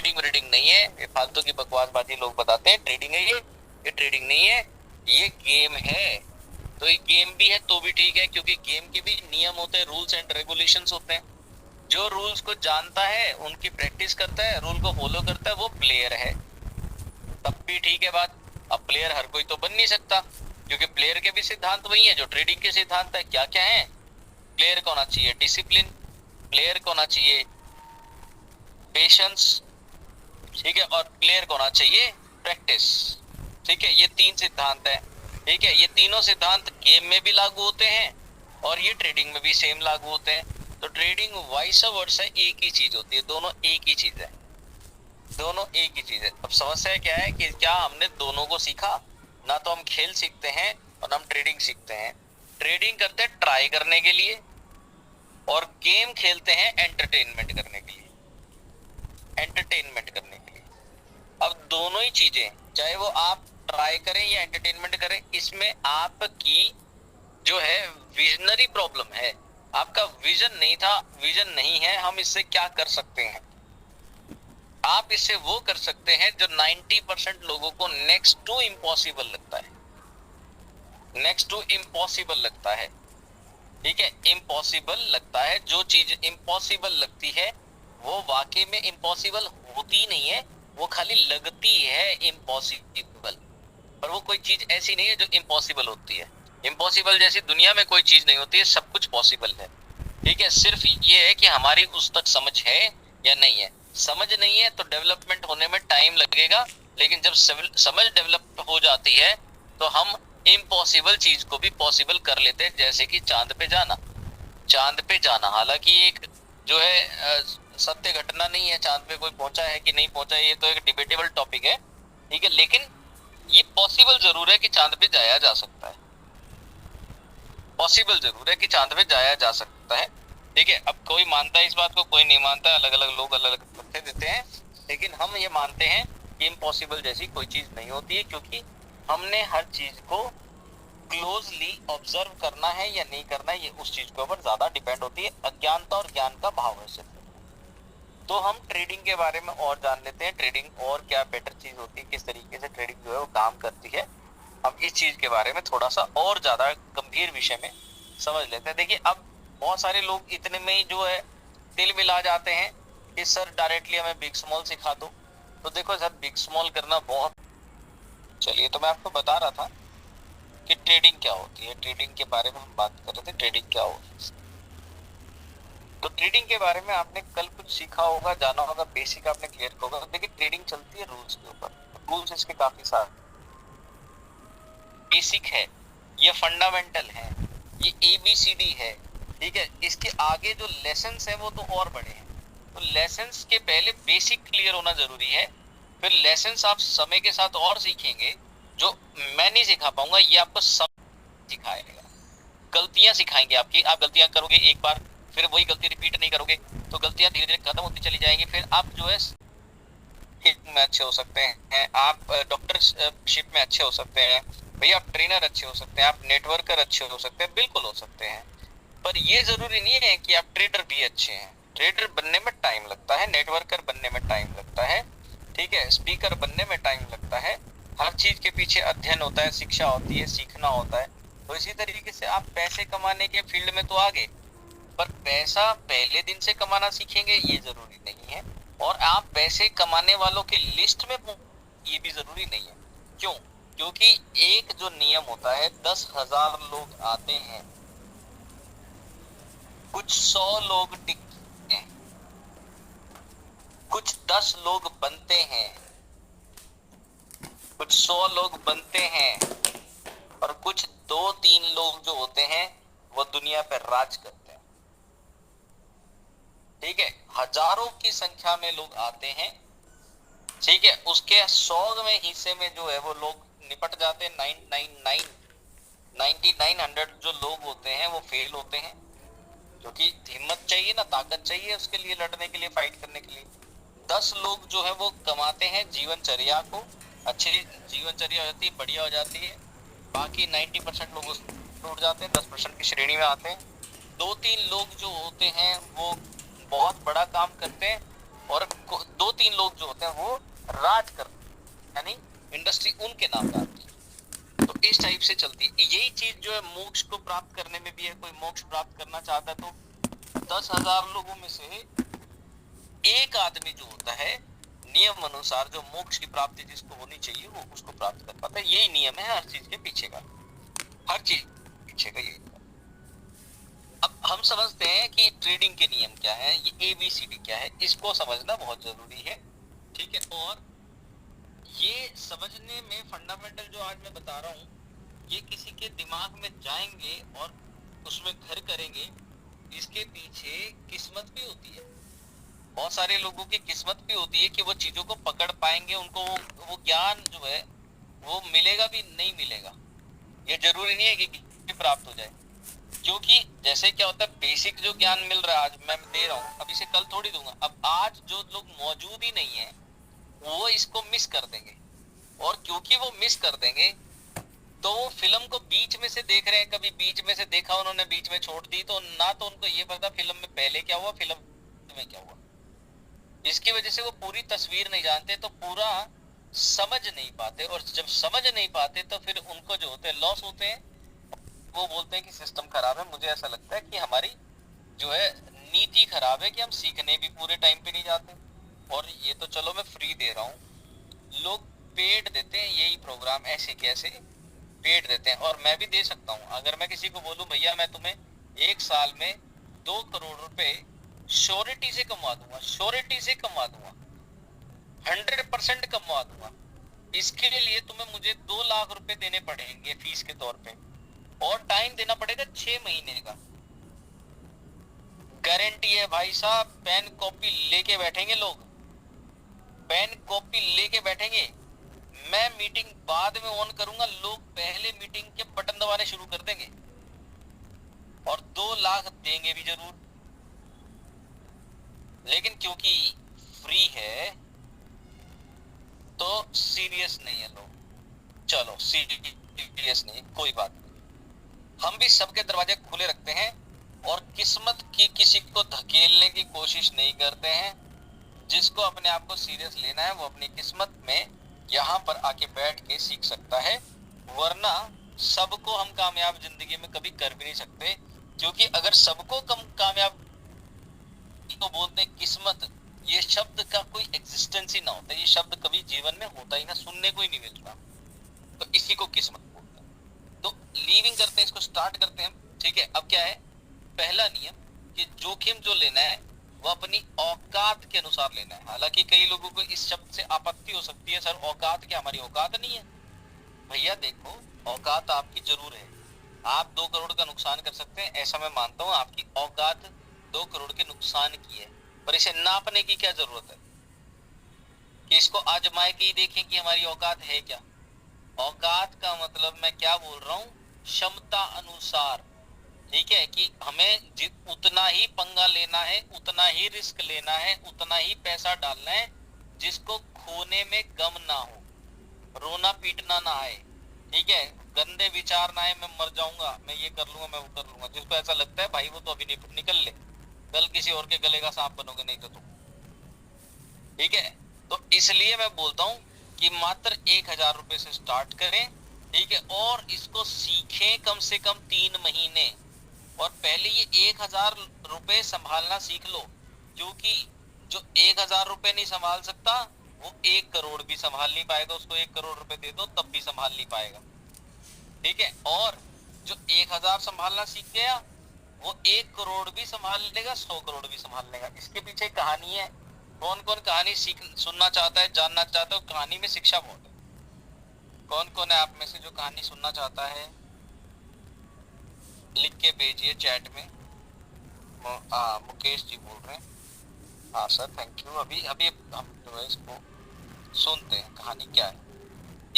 Trading व्रेडिंग नहीं है, ये फालतू की बकवासबाजी लोग बताते हैं ट्रेडिंग है ये ट्रेडिंग नहीं है, ये गेम है। तो ये गेम भी है तो भी ठीक है, क्योंकि गेम के भी नियम होते हैं, रूल्स एंड रेगुलेशंस होते हैं। जो रूल्स को जानता है, उनकी प्रैक्टिस करता है, रूल को फॉलो करता है, वो प्लेयर है। तब भी ठीक है बात। अब प्लेयर हर कोई तो बन नहीं सकता, क्योंकि प्लेयर के भी सिद्धांत वही है जो ट्रेडिंग के सिद्धांत है। क्या क्या है? प्लेयर को होना चाहिए डिसिप्लिन, प्लेयर को होना चाहिए पेशेंस, ठीक है, और प्लेयर को होना चाहिए प्रैक्टिस। ठीक है, ये तीन सिद्धांत है। ठीक है, ये तीनों सिद्धांत गेम में भी लागू होते हैं और ये ट्रेडिंग में भी सेम लागू होते हैं। तो ट्रेडिंग वाइस वर्सा एक ही चीज होती है, दोनों एक ही चीज है, दोनों एक ही चीज है। अब समस्या क्या है कि क्या हमने दोनों को सीखा? ना तो हम खेल सीखते हैं और ना हम ट्रेडिंग सीखते हैं। ट्रेडिंग करते हैं ट्राई करने के लिए और गेम खेलते हैं एंटरटेनमेंट करने के लिए, एंटरटेनमेंट करने के लिए। अब दोनों ही चीजें, चाहे वो आप ट्राई करें या एंटरटेनमेंट करें, इसमें आपकी जो है विजनरी प्रॉब्लम है। आपका विजन नहीं था, विजन नहीं है, हम इससे क्या कर सकते हैं। आप इससे वो कर सकते हैं जो 90% लोगों को नेक्स्ट टू इम्पॉसिबल लगता है, नेक्स्ट टू इम्पॉसिबल लगता है। ठीक है, इम्पॉसिबल लगता है, जो चीज इम्पॉसिबल लगती है वो वाकई में इम्पॉसिबल होती नहीं है, वो खाली लगती है इम्पॉसिबल। पर वो कोई चीज ऐसी नहीं है जो इम्पॉसिबल होती है। इम्पॉसिबल जैसी दुनिया में कोई चीज नहीं होती है, सब कुछ पॉसिबल है। ठीक है, सिर्फ ये है कि हमारी उस तक समझ है या नहीं है। समझ नहीं है तो डेवलपमेंट होने में टाइम लगेगा, लेकिन जब समझ डेवलप हो जाती है तो हम इम्पॉसिबल चीज को भी पॉसिबल कर लेते हैं। जैसे कि चांद पे जाना, चांद पे जाना हालांकि एक जो है सत्य घटना नहीं है, चांद पे कोई पहुंचा है कि नहीं पहुंचा है ये तो एक डिबेटेबल टॉपिक है। ठीक है, लेकिन ये पॉसिबल जरूर है कि चांद पे जाया जा सकता है, पॉसिबल जरूर है कि चांद पे जाया जा सकता है। ठीक है, अब कोई मानता है इस बात को, कोई नहीं मानता, अलग अलग लोग अलग अलग तथ्य देते हैं, लेकिन हम ये मानते हैं कि इम्पॉसिबल जैसी कोई चीज नहीं होती है, क्योंकि हमने हर चीज को क्लोजली ऑब्जर्व करना है या नहीं करना है, ये उस चीज के ऊपर ज्यादा डिपेंड होती है। अज्ञानता और ज्ञान का भाव है सिर्फ। तो हम ट्रेडिंग के बारे में और जान लेते हैं, ट्रेडिंग और क्या बेटर चीज होती है, किस तरीके से ट्रेडिंग जो है वो काम करती है। हम इस चीज के बारे में थोड़ा सा और ज्यादा गंभीर विषय में समझ लेते हैं। देखिए, अब बहुत सारे लोग इतने में ही जो है तिल मिला जाते हैं कि सर डायरेक्टली हमें बिग स्मॉल सिखा दो। तो देखो सर, बिग स्मॉल करना बहुत, चलिए तो मैं आपको बता रहा था कि ट्रेडिंग क्या होती है, ट्रेडिंग के बारे में हम बात कर रहे थे, ट्रेडिंग क्या होती है। तो ट्रेडिंग के बारे में आपने कल कुछ सीखा होगा, जाना होगा, बेसिक आपने क्लियर होगा। देखिए, ट्रेडिंग चलती है रूल्स के ऊपर, रूल्स इसके काफी सारे बेसिक है, ये फंडामेंटल है, ये ABCD है। ठीक है, इसके आगे जो लेसन्स है वो तो और बड़े हैं। तो लेसन्स के पहले बेसिक क्लियर होना जरूरी है, फिर लेसन्स आप समय के साथ और सीखेंगे जो मैं नहीं सिखा पाऊंगा, ये आपको सब सिखाएगा। गलतियां सिखाएंगे आपकी, आप गलतियां करोगे एक बार, फिर वही गलती रिपीट नहीं करोगे तो गलतियां धीरे धीरे खत्म होती चली जाएंगी। फिर आप जो है में अच्छे हो सकते हैं, आप डॉक्टरशिप में अच्छे हो सकते हैं, भैया आप ट्रेनर अच्छे हो सकते हैं, आप नेटवर्कर अच्छे हो सकते हैं, बिल्कुल हो सकते हैं। पर ये जरूरी नहीं है कि आप ट्रेडर भी अच्छे हैं। ट्रेडर बनने में टाइम लगता है, नेटवर्कर बनने में टाइम लगता है, ठीक है, स्पीकर बनने में टाइम लगता है। हर चीज के पीछे अध्ययन होता है, शिक्षा होती है, सीखना होता है। तो इसी तरीके से आप पैसे कमाने के फील्ड में तो आगे, पर पैसा पहले दिन से कमाना सीखेंगे ये जरूरी नहीं है, और आप पैसे कमाने वालों की लिस्ट में ये भी जरूरी नहीं है। क्यों? क्योंकि एक जो नियम होता है, 10,000 लोग आते हैं, कुछ 100 लोग टिकते हैं, कुछ 10 लोग बनते हैं, कुछ 100 लोग बनते हैं, और कुछ 2-3 लोग जो होते हैं वो दुनिया पर राज करते हैं। ठीक है, हजारों की संख्या में लोग आते हैं, ठीक है, उसके 100 में हिस्से में जो है वो लोग निपट जाते हैं। 9900 जो लोग होते हैं वो फेल होते हैं, क्योंकि हिम्मत चाहिए ना, ताकत चाहिए उसके लिए, लड़ने के लिए, फाइट करने के लिए। 10 लोग जो है वो कमाते हैं जीवनचर्या को, अच्छी जीवनचर्या हो जाती है, बढ़िया हो जाती है। बाकी 90% लोग टूट जाते हैं, 10% की श्रेणी में आते हैं। 2-3 लोग जो होते हैं वो बहुत बड़ा काम करते हैं, और 2-3 लोग जो होते हैं वो राज करते हैं, यानी इंडस्ट्री उनके नाम डालती है। तो इस टाइप से चलती है। यही चीज जो है मोक्ष को प्राप्त करने में भी है। कोई मोक्ष प्राप्त करना चाहता है तो 10,000 लोगों में से एक आदमी जो होता है नियम अनुसार जो मोक्ष की प्राप्ति जिसको होनी चाहिए वो उसको प्राप्त कर पाता है। यही नियम है हर चीज के पीछे का, हर चीज पीछे का यही। अब हम समझते हैं कि ट्रेडिंग के नियम क्या है, ये ABCD क्या है, इसको समझना बहुत जरूरी है। ठीक है, और ये समझने में फंडामेंटल जो आज मैं बता रहा हूँ ये किसी के दिमाग में जाएंगे और उसमें घर करेंगे। इसके पीछे किस्मत भी होती है, बहुत सारे लोगों की किस्मत भी होती है कि वो चीजों को पकड़ पाएंगे, उनको वो ज्ञान जो है वो मिलेगा भी नहीं मिलेगा, ये जरूरी नहीं है कि प्राप्त हो जाए। क्योंकि जैसे क्या होता है बेसिक जो ज्ञान मिल रहा है आज मैं दे रहा हूँ, अभी से कल थोड़ी दूंगा। अब आज जो लोग मौजूद ही नहीं है वो इसको मिस कर देंगे, और क्योंकि वो मिस कर देंगे तो वो फिल्म को बीच में से देख रहे हैं, कभी बीच में से देखा उन्होंने बीच में छोड़ दी, तो ना तो उनको ये पता फिल्म में पहले क्या हुआ फिल्म में क्या हुआ। इसकी वजह से वो पूरी तस्वीर नहीं जानते, तो पूरा समझ नहीं पाते, और जब समझ नहीं पाते तो फिर उनको जो होते हैं लॉस होते हैं। वो बोलते हैं कि सिस्टम खराब है। मुझे ऐसा लगता है कि हमारी जो है नीति खराब है कि हम सीखने भी पूरे टाइम पे नहीं जाते। और ये तो चलो मैं फ्री दे रहा हूँ, लोग पेड देते हैं यही प्रोग्राम, ऐसे कैसे पेड देते हैं। और मैं भी दे सकता हूँ, अगर मैं किसी को बोलूं भैया मैं तुम्हें 1 साल में 2 करोड़ रुपए श्योरिटी से कमा दूंगा, श्योरिटी से कमा दूंगा, 100% कमा दूंगा, इसके लिए तुम्हें मुझे 2 लाख रुपए देने पड़ेंगे फीस के तौर पे, और टाइम देना पड़ेगा 6 महीने का। गारंटी है भाई साहब, पेन कॉपी लेके बैठेंगे लोग, पेन कॉपी लेके बैठेंगे। मैं मीटिंग बाद में ऑन करूंगा, लोग पहले मीटिंग के बटन दबाने शुरू कर देंगे, और 2 लाख देंगे भी जरूर। लेकिन क्योंकि फ्री है तो सीरियस नहीं है लोग। चलो सीरियस नहीं, कोई बात नहीं, हम भी सबके दरवाजे खुले रखते हैं और किस्मत की किसी को धकेलने की कोशिश नहीं करते हैं। जिसको अपने आप को सीरियस लेना है वो अपनी किस्मत में यहाँ पर आके बैठ के सीख सकता है, वरना सबको हम कामयाब जिंदगी में कभी कर भी नहीं सकते। क्योंकि अगर सबको कम कामयाब तो बोलते हैं किस्मत, ये शब्द का कोई एग्जिस्टेंस ही ना होता, ये शब्द कभी जीवन में होता ही ना, सुनने को ही नहीं मिलता, तो इसी को किस्मत बोलते हैं। तो लीविंग करते हैं, इसको स्टार्ट करते हैं। ठीक है, अब क्या है पहला नियम कि जोखिम जो लेना है वो अपनी औकात के अनुसार लेना है। हालांकि कई लोगों को इस शब्द से आपत्ति हो सकती है, सर औकात क्या हमारी औकात नहीं है? भैया देखो, औकात आपकी जरूर है, आप 2 करोड़ का नुकसान कर सकते हैं, ऐसा मैं मानता हूँ, आपकी औकात 2 करोड़ के नुकसान की है, पर इसे नापने की क्या जरूरत है कि इसको आजमाए के ही देखें कि हमारी औकात है क्या। औकात का मतलब मैं क्या बोल रहा हूँ, क्षमता अनुसार। ठीक है, कि हमें उतना ही पंगा लेना है, उतना ही रिस्क लेना है, उतना ही पैसा डालना है जिसको खोने में गम ना हो, रोना पीटना ना आए। ठीक है, गंदे विचार ना आए, मैं मर जाऊंगा, मैं ये कर लूंगा, मैं वो कर लूंगा। जिसको ऐसा लगता है भाई वो तो अभी निकल ले, कल किसी और के गले का सांप बनोगे नहीं तो तुम। ठीक है, तो इसलिए मैं बोलता हूँ कि मात्र 1,000 रुपए से स्टार्ट करें। ठीक है, और इसको सीखें कम से कम 3 महीने, और पहले ये 1,000 रुपए संभालना सीख लो। क्योंकि जो 1,000 रुपए नहीं संभाल सकता वो 1 करोड़ भी संभाल नहीं पाएगा। उसको 1 करोड़ रुपए दे दो तब भी संभाल नहीं पाएगा। ठीक है, और जो 1,000 संभालना सीख गया वो 1 करोड़ भी संभाल लेगा, 100 करोड़ भी संभाल लेगा। इसके पीछे कहानी है। कौन कौन कहानी सुनना चाहता है, जानना चाहता है? कहानी में शिक्षा बहुत है। कौन कौन है आप में से जो कहानी सुनना चाहता है? लिख के भेजिए चैट में। मुकेश जी बोल रहे हैं। हाँ सर, थैंक यू। अभी अभी हम जो है इसको सुनते हैं, कहानी क्या है।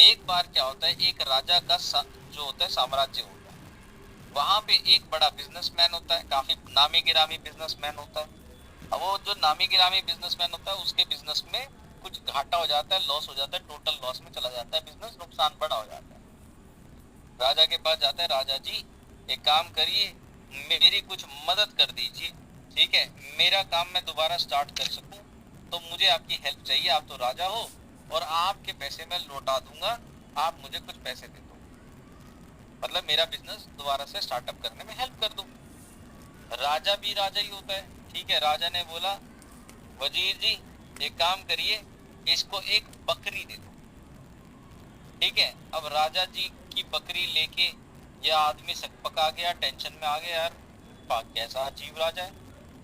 एक बार क्या होता है, एक राजा का जो होता है साम्राज्य होता है। वहां पे एक बड़ा बिजनेसमैन होता है, काफी नामी गिरामी बिजनेसमैन होता है। अब वो जो नामी गिरामी बिजनेसमैन होता है उसके बिजनेस में कुछ घाटा हो जाता है, लॉस हो जाता है, टोटल लॉस में चला जाता है बिजनेस, नुकसान बड़ा हो जाता है। राजा के पास जाता है, राजा जी एक काम करिए, मेरी कुछ मदद कर दीजिए। ठीक है, मेरा काम मैं दोबारा स्टार्ट कर सकूं, तो मुझे आपकी हेल्प चाहिए, आप तो राजा हो और आपके पैसे मैं लौटा दूंगा, आप मुझे कुछ पैसे दे दो, मतलब मेरा बिजनेस दोबारा से स्टार्टअप करने में हेल्प कर दो। राजा भी राजा ही होता है, ठीक है। राजा ने बोला वजीर जी एक काम करिए, इसको एक बकरी दे दो, ठीक है। अब राजा जी की बकरी लेके यह आदमी सकपका गया, टेंशन में आ गया, यार कैसा अजीब राजा है,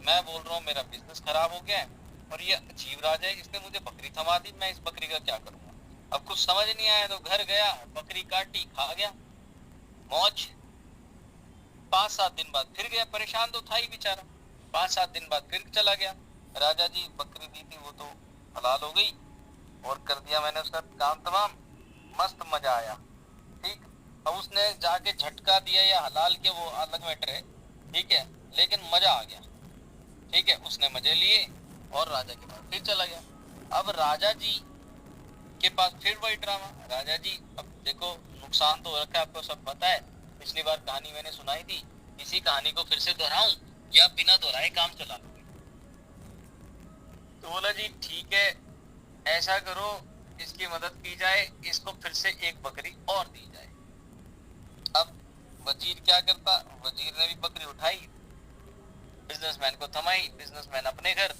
मैं बोल रहा हूँ मेरा बिजनेस खराब हो गया है और ये अजीब राजा है, इसने मुझे बकरी थमा दी, मैं इस बकरी का क्या करूंगा। अब कुछ समझ नहीं आया तो घर गया, बकरी काटी, खा गया, मौज। 5-7 दिन बाद फिर गया, परेशान तो था ही बेचारा, 5-7 दिन बाद फिर चला गया। राजा जी बकरी दी थी वो तो हलाल हो गई और कर दिया मैंने उसका काम तमाम, मस्त मजा आया, ठीक। अब उसने जाके झटका दिया या हलाल के वो अलग मैटर है, ठीक है, लेकिन मजा आ गया, ठीक है। उसने मजे लिए और राजा के पास फिर चला गया। अब राजा जी के पास फिर वही ड्रामा, राजा जी अब देखो नुकसान तो हो रखा है, आपको सब पता है, पिछली बार कहानी मैंने सुनाई थी, इसी कहानी को फिर से दोहराऊं या बिना दोहराए काम चला लूंगी। तो बोला जी ठीक है, ऐसा करो इसकी मदद की जाए, इसको फिर से एक बकरी और दी जाए। अब वजीर क्या करता, वजीर ने भी बकरी उठाई, बिजनेसमैन को थमाई, बिजनेसमैन अपने घर,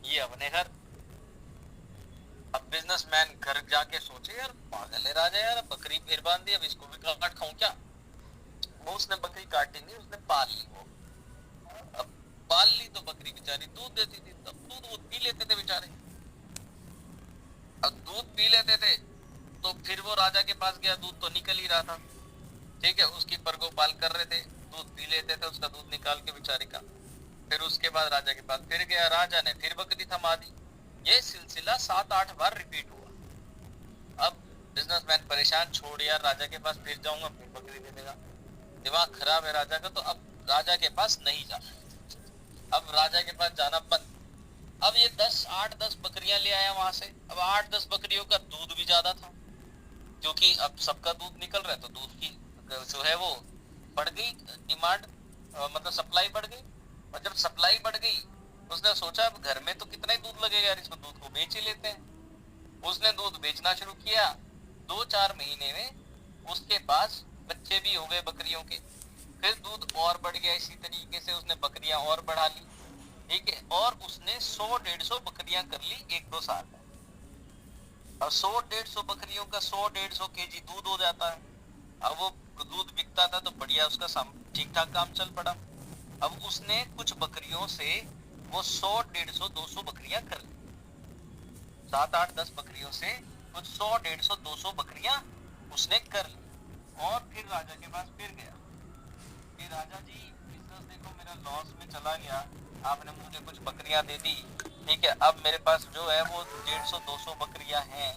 ये अपने घर। अब बिजनेसमैन घर जाके सोचे यार पागल है राजा, यार बकरी फिर बांध दी, अब इसको भी काट खाऊं क्या। वो उसने बकरी काटी नहीं, उसने पाल ली। वो अब पाल ली तो बकरी बेचारी दूध देती थी, तब दूध वो पी लेते थे बेचारे। अब दूध पी लेते थे तो फिर वो राजा के पास गया, दूध तो निकल ही रहा था, ठीक है, उसकी परगोपाल कर रहे थे, दूध पी लेते थे, उसका दूध निकाल के बेचारे का। फिर उसके बाद राजा के पास फिर गया, राजा ने फिर बकरी थमा दी। ये सिलसिला 7-8 बार रिपीट हुआ। अब बिजनेसमैन परेशान, छोड़ यार राजा के पास फिर जाऊंगा फिर बकरी दे देगा, दिमाग खराब है राजा का, तो अब राजा के पास नहीं जाना, अब राजा के पास जाना बंद। अब ये 8-10 बकरियां ले आया वहां से। अब 8-10 बकरियों का दूध भी ज्यादा था, क्योंकि अब सबका दूध निकल रहा है तो दूध की जो है वो बढ़ गई डिमांड, मतलब सप्लाई बढ़ गई। और जब सप्लाई बढ़ गई उसने सोचा अब घर में तो कितना ही दूध लगेगा यार, इसको दूध को बेच ही लेते हैं। उसने दूध बेचना शुरू किया। 2-4 महीने में उसके पास बच्चे भी हो गए बकरियों के, फिर दूध और बढ़ गया। इसी तरीके से उसने बकरियां और बढ़ा ली, ठीक है, और उसने 100-150 बकरियां कर ली 1-2 साल में। अब 100-150 बकरियों का 100-150 केजी दूध हो जाता है। अब वो दूध बिकता था तो बढ़िया, उसका ठीक ठाक काम चल पड़ा। अब उसने कुछ बकरियों से वो 100-150-200 बकरियां कर ली, 7-8-10 बकरियों से कुछ 100-150-200 बकरियां उसने कर ली। और फिर राजा के पास फिर गया कि राजा जी बिजनेस देखो मेरा लॉस में चला गया, आपने मुझे कुछ बकरियां दे दी, ठीक है, अब मेरे पास जो है वो 150-200 बकरियां हैं,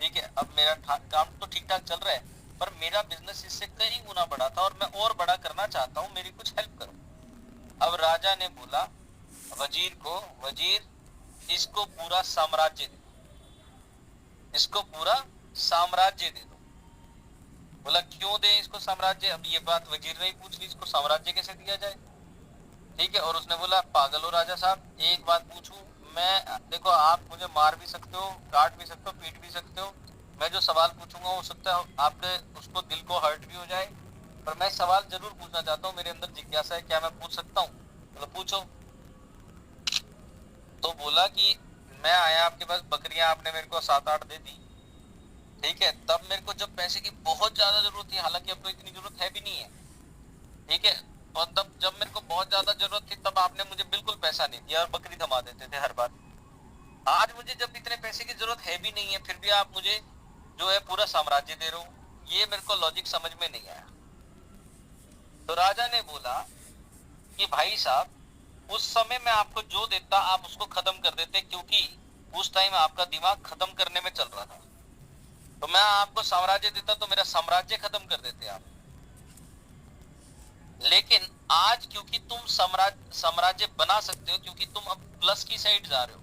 ठीक है, अब मेरा काम तो ठीक ठाक चल रहा है, पर मेरा बिजनेस इससे कई गुना बड़ा था और मैं और बड़ा करना चाहता हूँ, मेरी कुछ हेल्प करो। अब राजा ने बोला वजीर को, वजीर इसको पूरा साम्राज्य दे दो, इसको पूरा साम्राज्य दे दो। बोला क्यों दे इसको साम्राज्य। अब ये बात वजीर ने ही पूछ ली, इसको साम्राज्य कैसे दिया जाए, ठीक है। और उसने बोला पागल हो राजा साहब, एक बात पूछूं मैं, देखो आप मुझे मार भी सकते हो, काट भी सकते हो, पीट भी सकते हो, मैं जो सवाल पूछूंगा हो सकता है आपके उसको दिल को हर्ट भी हो जाए, पर मैं सवाल जरूर पूछना चाहता हूँ, मेरे अंदर जिज्ञासा है, क्या मैं पूछ सकता हूँ। मतलब पूछो। तो बोला कि मैं आया आपके पास, बकरियां आपने मेरे को 7-8 दे दी, ठीक है, तब मेरे को जब पैसे की बहुत ज्यादा जरूरत थी, हालांकि अब तो इतनी जरूरत है भी नहीं है, ठीक है, और तब जब मेरे को बहुत ज्यादा जरूरत थी तब आपने मुझे बिल्कुल पैसा नहीं दिया और बकरी थमा देते थे हर बार। आज मुझे जब इतने पैसे की जरूरत है भी नहीं है फिर भी आप मुझे जो है पूरा साम्राज्य दे रहे हो, ये मेरे को लॉजिक समझ में नहीं आया। तो राजा ने बोला कि भाई साहब उस समय मैं आपको जो देता आप उसको खत्म कर देते, क्योंकि उस टाइम आपका दिमाग खत्म करने में चल रहा था, तो मैं आपको साम्राज्य देता तो मेरा साम्राज्य खत्म कर देते आप। लेकिन आज क्योंकि तुम साम्राज्य बना सकते हो, क्योंकि तुम अब प्लस की साइड जा रहे हो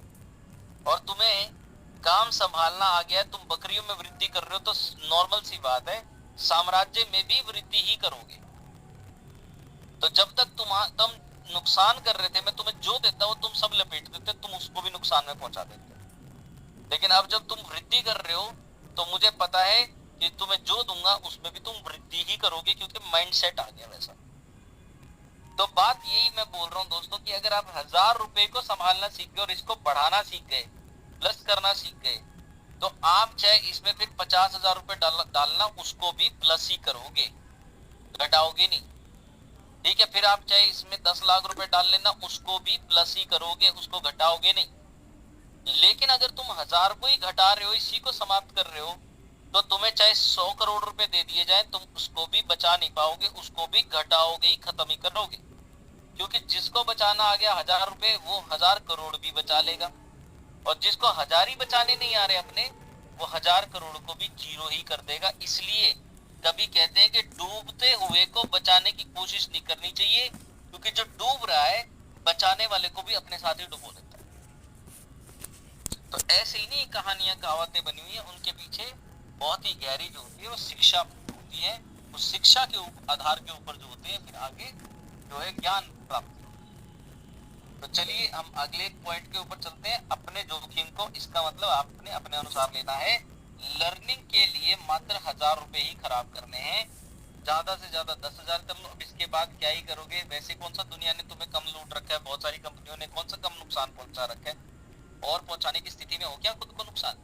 और तुम्हें काम संभालना आ गया है, तुम बकरियों में वृद्धि कर रहे हो, तो नॉर्मल सी बात है साम्राज्य में भी वृद्धि ही करोगे। तो जब तक तुम नुकसान कर रहे थे, मैं तुम्हें जो देता वो तुम सब लपेट देते, तुम उसको भी नुकसान में पहुंचा देते। लेकिन अब जब तुम वृद्धि कर रहे हो तो मुझे पता है कि तुम्हें जो दूंगा उसमें भी तुम वृद्धि ही करोगे, क्योंकि माइंडसेट आ गया वैसा। तो बात यही मैं बोल रहा हूँ दोस्तों कि अगर आप 1000 रुपए को संभालना सीख गए और इसको बढ़ाना सीख गए, प्लस करना सीख गए, तो आप चाहे इसमें फिर 50,000 रुपए डालना, उसको भी प्लस ही करोगे, घटाओगे नहीं। ठीक है, फिर आप चाहे इसमें 10 लाख रुपए डाल लेना, उसको भी प्लस ही करोगे, उसको घटाओगे नहीं। लेकिन अगर तुम 1000 को ही घटा रहे हो, इसी को समाप्त कर रहे हो, तो तुम्हें चाहे 100 करोड़ रुपए दे दिए जाए, तुम उसको भी बचा नहीं पाओगे, उसको भी घटाओगे ही, खत्म ही करोगे। क्योंकि जिसको बचाना आ गया 1000 रुपए, वो 1000 करोड़ भी बचा लेगा, और जिसको 1000 ही बचाने नहीं आ रहे अपने, वो 1000 करोड़ को भी जीरो ही कर देगा। इसलिए कभी कहते हैं कि डूबते हुए को बचाने की कोशिश नहीं करनी चाहिए, क्योंकि जो डूब रहा है बचाने वाले को भी अपने साथ ही डुबो देता है। तो ऐसे ही नहीं कहानियां कहावतें बनी हुई है, उनके पीछे बहुत ही गहरी जो होती है वो शिक्षा होती है। उस शिक्षा के आधार के ऊपर जो होते हैं फिर आगे जो है ज्ञान प्राप्त। तो चलिए हम अगले पॉइंट के ऊपर चलते हैं, अपने जोखिम को। इसका मतलब आपने अपने अनुसार लेना है। लर्निंग के लिए मात्र 1000 रुपए ही खराब करने हैं, ज्यादा से ज्यादा 10,000 कर लो। अब इसके बाद क्या ही करोगे, वैसे कौन सा दुनिया ने तुम्हें कम लूट रखा है, बहुत सारी कंपनियों ने कौन सा कम नुकसान पहुंचा रखा है, और पहुंचाने की स्थिति में हो क्या खुद को नुकसान?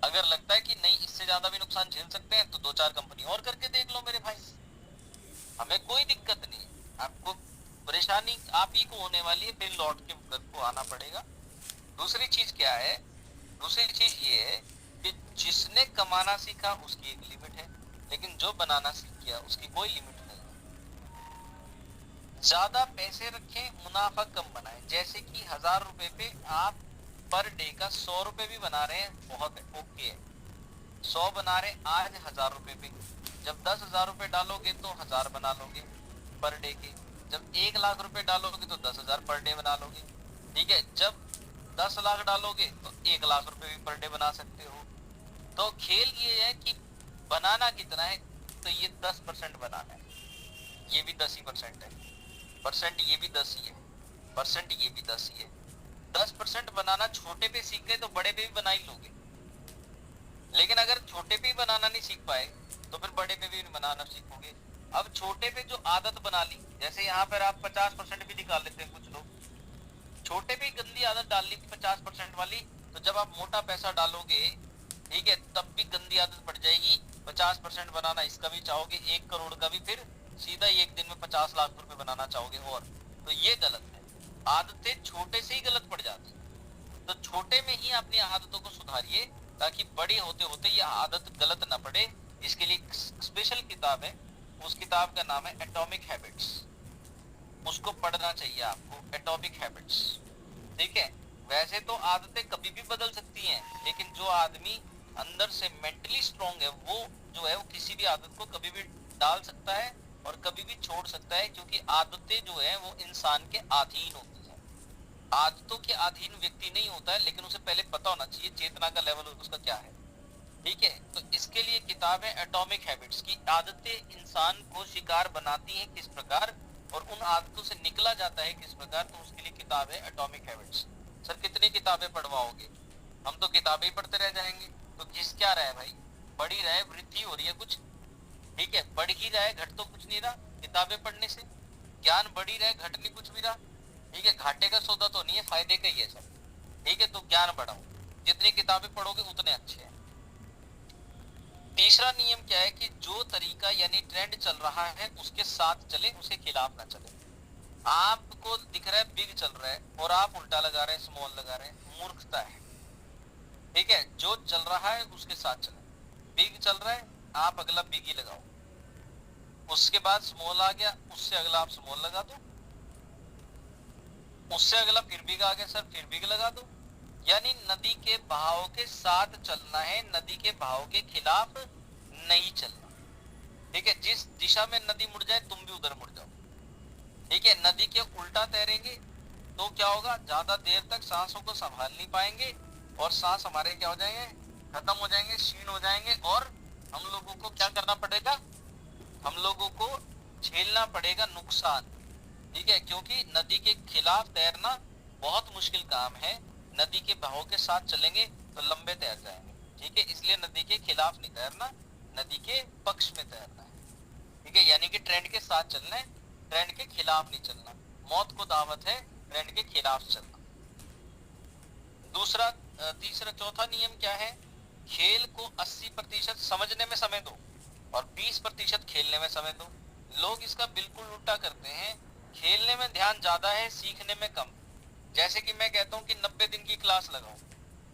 अगर लगता है कि नहीं इससे ज्यादा भी नुकसान झेल सकते हैं, तो 2-4 कंपनी और करके देख लो मेरे भाई, हमें कोई दिक्कत नहीं। आपको परेशानी आप ही को होने वाली है, फिर लौट के घर को आना पड़ेगा। दूसरी चीज क्या है, दूसरी चीज ये है कि जिसने कमाना सीखा उसकी एक लिमिट है, लेकिन जो बनाना सीख गया उसकी कोई लिमिट नहीं है। ज्यादा पैसे रखें, मुनाफा कम बनाएं। जैसे कि 1000 रुपए पे आप पर डे का 100 रुपए भी बना रहे हैं, बहुत ओके है। 100 बना रहे आज 1000 रुपए पे, जब 10,000 रुपए डालोगे तो 1000 बना लोगे पर डे के। जब 1 लाख रुपए डालोगे तो 10,000 पर डे बना लोगे। ठीक है, जब 10 लाख डालोगे तो 1 लाख रुपए भी पर डे बना सकते हो। तो खेल ये है कि बनाना कितना है, तो ये 10% बनाना है, ये भी 10 ही परसेंट है, परसेंट ये भी 10 ही है, परसेंट ये भी 10 ही है। 10% बनाना छोटे पे सीख गए तो बड़े पे भी बना ही लोगे। लेकिन अगर छोटे पे ही बनाना नहीं सीख पाए तो फिर बड़े पे भी बनाना सीखोगे। अब छोटे पे जो आदत बना ली, जैसे यहाँ पर आप 50% भी निकाल लेते हैं कुछ लोग, छोटे पे गंदी आदत डाल ली 50% वाली, तो जब आप मोटा पैसा डालोगे, ठीक है, तब भी गंदी आदत पड़ जाएगी। 50% बनाना इसका भी चाहोगे, 1 करोड़ का भी, फिर सीधा ही एक दिन में 50 लाख रुपए बनाना चाहोगे, और तो ये गलत है। आदतें छोटे से ही गलत पड़ जाती, तो छोटे में ही अपनी आदतों को सुधारिए, ताकि बड़ी होते होते ये आदत गलत ना पड़े। इसके लिए स्पेशल किताब है, उस किताब का नाम है एटॉमिक हैबिट्स, उसको पढ़ना चाहिए आपको, एटॉमिक हैबिट्स। ठीक है, वैसे तो आदतें कभी भी बदल सकती हैं, लेकिन जो आदमी अंदर से मेंटली स्ट्रांग है, वो जो है वो किसी भी आदत को कभी भी डाल सकता है और कभी भी छोड़ सकता है, क्योंकि आदतें जो है वो इंसान के अधीन होती है। आदतों के अधीन व्यक्ति नहीं होता है, लेकिन उसे पहले पता होना चाहिए चेतना का लेवल उसका क्या है। ठीक है, तो इसके लिए किताब है एटॉमिक हैबिट्स की, आदतें इंसान को शिकार बनाती हैं किस प्रकार, और उन आदतों से निकला जाता है किस प्रकार, तो उसके लिए किताब है एटॉमिक हैबिट्स। सर कितनी किताबें पढ़वाओगे, हम तो किताबें ही पढ़ते रह जाएंगे। तो घिस क्या रहा है भाई, बढ़ ही रहा है, वृद्धि हो रही है कुछ। ठीक है, बढ़ ही रहा है, घट तो कुछ नहीं रहा किताबें पढ़ने से। ज्ञान बढ़ ही रहा है, घट नहीं कुछ भी रहा। ठीक है, घाटे का सौदा तो नहीं है, फायदे का ही है सर। ठीक है, तो ज्ञान बढ़ाओ, जितनी किताबें पढ़ोगे उतने अच्छे हैं। तीसरा नियम क्या है कि जो तरीका यानी ट्रेंड चल रहा है उसके साथ चले, उसके खिलाफ ना चले। आपको दिख रहा है बिग चल रहा है और आप उल्टा लगा रहे हैं, स्मॉल लगा रहे हैं, मूर्खता है। ठीक है, जो चल रहा है उसके साथ चले। बिग चल रहा है, आप अगला बिग ही लगाओ, उसके बाद स्मॉल आ गया, उससे अगला आप स्मॉल लगा दो, उससे अगला फिर बिग आ गया सर, फिर बिग लगा दो। यानी नदी के बहाव के साथ चलना है, नदी के बहाव के खिलाफ नहीं चलना। ठीक है, जिस दिशा में नदी मुड़ जाए तुम भी उधर मुड़ जाओ। ठीक है, नदी के उल्टा तैरेंगे तो क्या होगा, ज्यादा देर तक सांसों को संभाल नहीं पाएंगे, और सांस हमारे क्या हो जाएंगे, खत्म हो जाएंगे, क्षीण हो जाएंगे, और हम लोगों को क्या करना पड़ेगा, हम लोगों को झेलना पड़ेगा नुकसान। ठीक है, क्योंकि नदी के खिलाफ तैरना बहुत मुश्किल काम है। नदी के बहाव के साथ चलेंगे तो लंबे तैर जाएंगे। ठीक है, इसलिए नदी के खिलाफ नहीं तैरना, नदी के पक्ष में तैरना है। ठीक है, यानी कि ट्रेंड के साथ चलना है, ट्रेंड के खिलाफ नहीं चलना। मौत को दावत है ट्रेंड के खिलाफ चलना। दूसरा तीसरा चौथा नियम क्या है? खेल को 80% समझने में समय दो और 20% खेलने में समय दो। लोग इसका बिल्कुल उल्टा करते हैं, खेलने में ध्यान ज्यादा है, सीखने में कम। जैसे कि मैं कहता हूँ कि 90 दिन की क्लास लगाओ।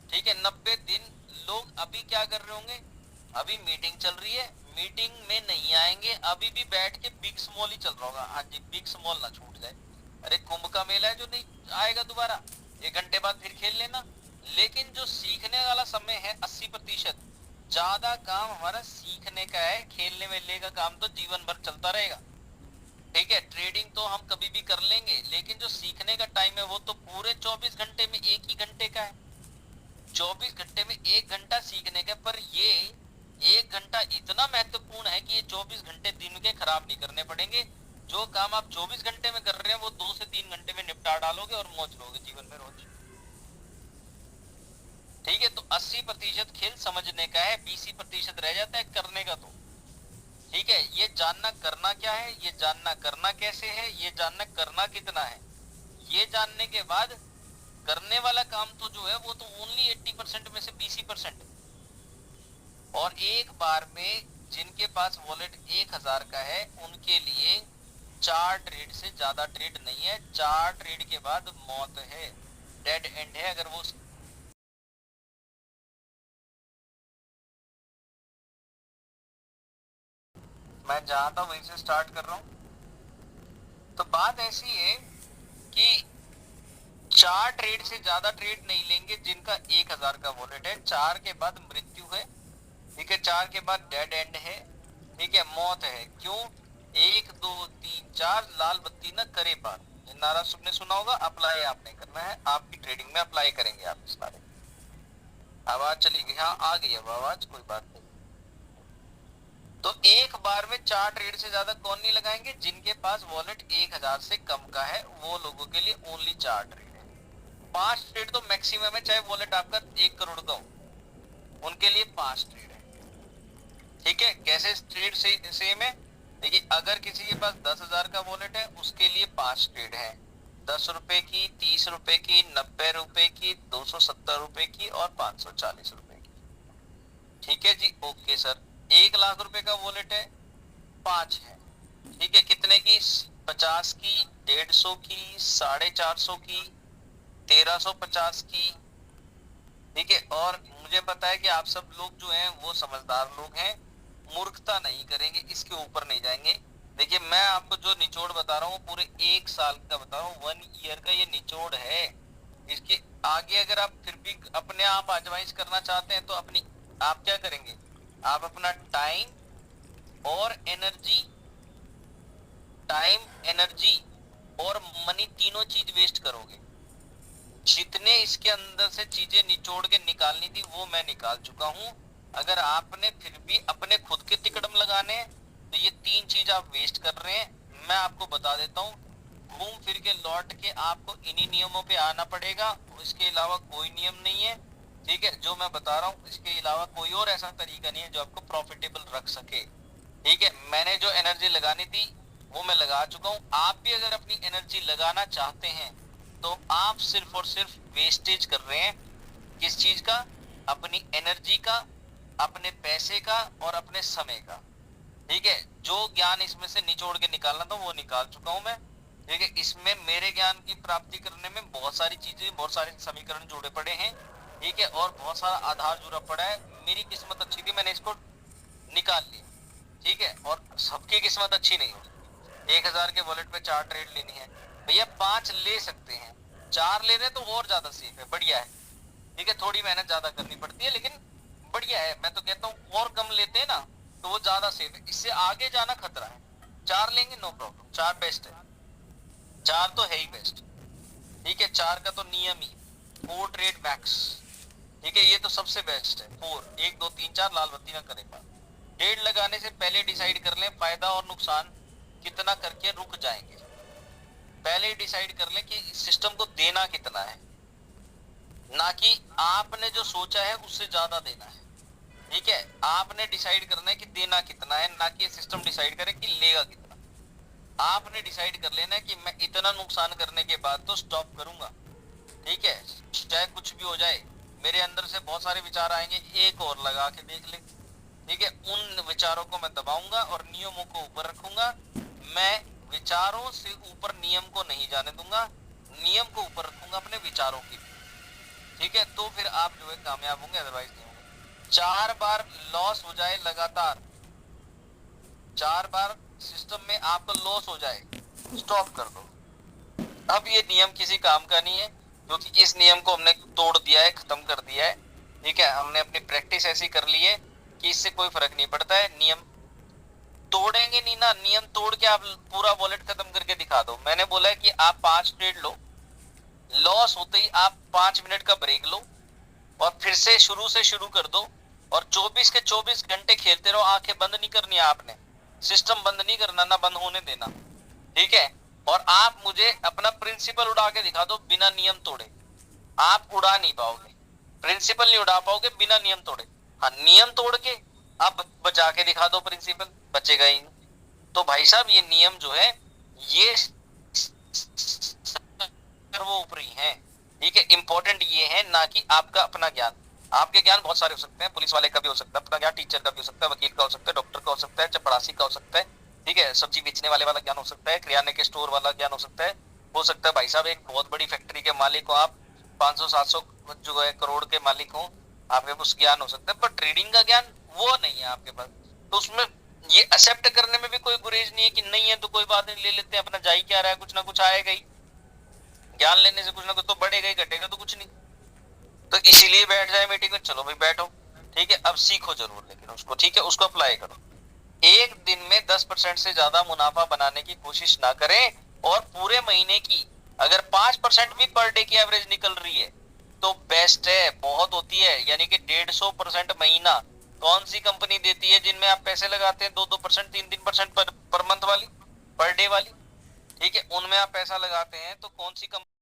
ठीक है, 90 दिन लोग अभी क्या कर रहे होंगे? अभी मीटिंग चल रही है, मीटिंग में नहीं आएंगे, अभी भी बैठ के बिग स्मॉल ही चल रहा होगा। हाँ जी, बिग स्मॉल ना छूट जाए। अरे कुंभ का मेला है जो नहीं आएगा दोबारा, 1 घंटे बाद फिर खेल लेना। लेकिन जो सीखने वाला समय है 80%, ज्यादा काम हमारा सीखने का है। खेलने वेलने का काम तो जीवन भर चलता रहेगा। ठीक है, ट्रेडिंग तो हम कभी भी कर लेंगे, लेकिन जो सीखने का टाइम है वो तो पूरे 24 घंटे में 1 ही घंटे का है। 24 घंटे में 1 घंटा सीखने का, पर ये 1 घंटा इतना महत्वपूर्ण है कि ये 24 घंटे दिन के खराब नहीं करने पड़ेंगे। जो काम आप 24 घंटे में कर रहे हैं वो 2 से 3 घंटे में निपटा डालोगे और मौज लोगे जीवन में रोज। ठीक है, तो 80% खेल समझने का है, 20% रह जाता है करने का। तो ठीक है, ये जानना करना क्या है, ये जानना करना कैसे है, ये जानना करना कितना है, ये जानने के बाद करने वाला काम तो जो है वो तो ओनली 80% में से 20%। और एक बार में जिनके पास वॉलेट 1000 का है उनके लिए 4 ट्रेड से ज्यादा ट्रेड नहीं है। 4 ट्रेड के बाद मौत है, डेड एंड है। अगर वो मैं जहां था वहीं से स्टार्ट कर रहा हूं। तो बात ऐसी है कि 4 ट्रेड से ज्यादा ट्रेड नहीं लेंगे जिनका 1000 का वॉलेट है। 4 के बाद मृत्यु है। ठीक है, 4 के बाद डेड एंड है। ठीक है, मौत है। क्यों? 1 2 3 4 लाल बत्ती न करे पार, ये नारा सबने सुना होगा। अप्लाई आपने करना है, आपकी ट्रेडिंग में अप्लाई करेंगे आप इस नारे। आवाज चली गई? हाँ आ गई अब आवाज, कोई बात नहीं। तो एक बार में 4 ट्रेड से ज्यादा कौन नहीं लगाएंगे? जिनके पास वॉलेट 1000 से कम का है वो लोगों के लिए ओनली 4 ट्रेड है। 5 ट्रेड तो मैक्सिमम है, चाहे वॉलेट आपका 1 करोड़ का हो, उनके लिए 5 ट्रेड है। ठीक है, कैसे ट्रेड सेम है? देखिए, अगर किसी के पास 10,000 का वॉलेट है उसके लिए 5 ट्रेड है। 10 रुपए की, 30 रुपए की, 90 रुपए की, 270 रुपए की और 540 रुपए की। ठीक है जी, ओके सर। 1 लाख रुपए का वॉलेट है, 5 है। ठीक है, कितने की? 50 की, 150 की, 450 की, 1350 की। ठीक है, और मुझे पता है कि आप सब लोग जो हैं वो समझदार लोग हैं, मूर्खता नहीं करेंगे, इसके ऊपर नहीं जाएंगे। देखिए, मैं आपको जो निचोड़ बता रहा हूँ पूरे 1 साल का बता रहा हूँ, 1 ईयर का ये निचोड़ है। इसके आगे अगर आप फिर भी अपने आप आजमाइश करना चाहते हैं तो अपनी आप क्या करेंगे? आप अपना टाइम एनर्जी और मनी तीनों चीज वेस्ट करोगे। जितने इसके अंदर से चीजें निचोड़ के निकालनी थी वो मैं निकाल चुका हूं। अगर आपने फिर भी अपने खुद के तिकड़म लगाने हैं तो ये 3 चीज आप वेस्ट कर रहे हैं। मैं आपको बता देता हूँ, घूम फिर के लौट के आपको इन्हीं नियमों पे आना पड़ेगा, इसके अलावा कोई नियम नहीं है। ठीक है, जो मैं बता रहा हूँ इसके अलावा कोई और ऐसा तरीका नहीं है जो आपको प्रॉफिटेबल रख सके। ठीक है, मैंने जो एनर्जी लगानी थी वो मैं लगा चुका हूँ। आप भी अगर अपनी एनर्जी लगाना चाहते हैं तो आप सिर्फ और सिर्फ वेस्टेज कर रहे हैं। किस चीज का? अपनी एनर्जी का, अपने पैसे का और अपने समय का। ठीक है, जो ज्ञान इसमें से निचोड़ के निकालना था वो निकाल चुका हूं मैं। ठीक है, इसमें मेरे ज्ञान की प्राप्ति करने में बहुत सारी चीजें, बहुत सारे समीकरण जुड़े पड़े हैं। ठीक है, और बहुत सारा आधार जुड़ा पड़ा है। मेरी किस्मत अच्छी थी, मैंने इसको निकाल लिया। ठीक है, और सबकी किस्मत अच्छी नहीं होती। 1000 के वॉलेट पे 4 ट्रेड लेनी है भैया, 5 ले सकते हैं, 4 ले रहे तो और ज्यादा सेफ है, बढ़िया है। ठीक है, थोड़ी मेहनत ज्यादा करनी पड़ती है लेकिन बढ़िया है। मैं तो कहता हूँ और कम लेते हैं ना तो वो ज्यादा सेफ है, इससे आगे जाना खतरा है। 4 लेंगे नो प्रॉब्लम, 4 बेस्ट है, 4 तो है ही बेस्ट। ठीक है, 4 का तो नियम ही 4 ट्रेड मैक्स। ठीक है, ये तो सबसे बेस्ट है। 4 1 2 3 4 लाल बत्ती ना करेगा। ट्रेड लगाने से पहले डिसाइड कर लें फायदा और नुकसान कितना करके रुक जाएंगे। पहले डिसाइड कर ले कि सिस्टम को देना कितना है, ना कि आपने जो सोचा है उससे ज्यादा देना है। ठीक है, आपने डिसाइड करना है कि देना कितना है, ना कि सिस्टम डिसाइड करे कि लेगा कितना। आपने डिसाइड कर लेना है कि मैं इतना नुकसान करने के बाद तो स्टॉप करूंगा। ठीक है, चाहे कुछ भी हो जाए, मेरे अंदर से बहुत सारे विचार आएंगे, एक और लगा के देख ले। ठीक है, उन विचारों को मैं दबाऊंगा और नियमों को ऊपर रखूंगा। मैं विचारों से ऊपर नियम को नहीं जाने दूंगा, नियम को ऊपर रखूंगा अपने विचारों की। ठीक है, तो फिर आप जो है कामयाब होंगे, अदरवाइज नहीं होंगे। 4 बार लॉस हो जाए लगातार, 4 बार सिस्टम में आपका लॉस हो जाए, स्टॉप कर दो। अब ये नियम किसी काम का नहीं है, क्योंकि इस नियम को हमने तोड़ दिया है, खत्म कर दिया है। ठीक है, हमने अपनी प्रैक्टिस ऐसी कर ली है कि इससे कोई फर्क नहीं पड़ता है। नियम तोड़ेंगे नहीं ना, नियम तोड़ के आप पूरा वॉलेट खत्म करके दिखा दो। मैंने बोला है कि आप 5 ट्रेड लो, लॉस होते ही आप 5 मिनट का ब्रेक लो और फिर से शुरू कर दो, और 24 के 24 घंटे खेलते रहो। आंखें बंद नहीं करनी है आपने, सिस्टम बंद नहीं करना, ना बंद होने देना। ठीक है, और आप मुझे अपना प्रिंसिपल उड़ा के दिखा दो बिना नियम तोड़े। आप उड़ा नहीं पाओगे, प्रिंसिपल नहीं उड़ा पाओगे बिना नियम तोड़े। हाँ, नियम तोड़ के आप बचा के दिखा दो प्रिंसिपल, बचेगा ही नहीं। तो भाई साहब, ये नियम जो है ये सर्वोपरि है। ठीक है, इंपॉर्टेंट ये है, ना कि आपका अपना ज्ञान। आपके ज्ञान बहुत सारे हो सकते हैं, पुलिस वाले का भी हो सकता है अपना ज्ञान, टीचर का भी हो सकता है, वकील का हो सकता है, डॉक्टर का हो सकता है, चपरासी का हो सकता है। ठीक है, सब्जी बेचने वाले वाला ज्ञान हो सकता है, किराने के स्टोर वाला ज्ञान हो सकता है। हो सकता है भाई साहब एक बहुत बड़ी फैक्ट्री के मालिक हो आप, 500-700 जो है करोड़ के मालिक हो, आपके पास ज्ञान हो सकता है, पर ट्रेडिंग का ज्ञान वो नहीं है आपके पास। तो उसमें ये एक्सेप्ट करने में भी कोई गुरेज नहीं है कि नहीं है तो कोई बात नहीं, ले लेते हैं, अपना जा ही क्या रहा है, कुछ ना कुछ आएगा ही। ज्ञान लेने से कुछ ना कुछ तो बढ़ेगा ही, घटेगा तो कुछ नहीं। तो इसीलिए बैठ जाए मीटिंग में, चलो भाई बैठो। ठीक है, अब सीखो जरूर लेकिन उसको, ठीक है, उसको अप्लाई करो। एक दिन में 10% से ज्यादा मुनाफा बनाने की कोशिश ना करें, और पूरे महीने की अगर 5% भी पर डे की एवरेज निकल रही है तो बेस्ट है, बहुत होती है। यानी कि 150% महीना कौन सी कंपनी देती है जिनमें आप पैसे लगाते हैं 2-2%, 3-3% पर मंथ वाली, पर डे वाली। ठीक है, उनमें आप पैसा लगाते हैं तो कौन सी कंपनी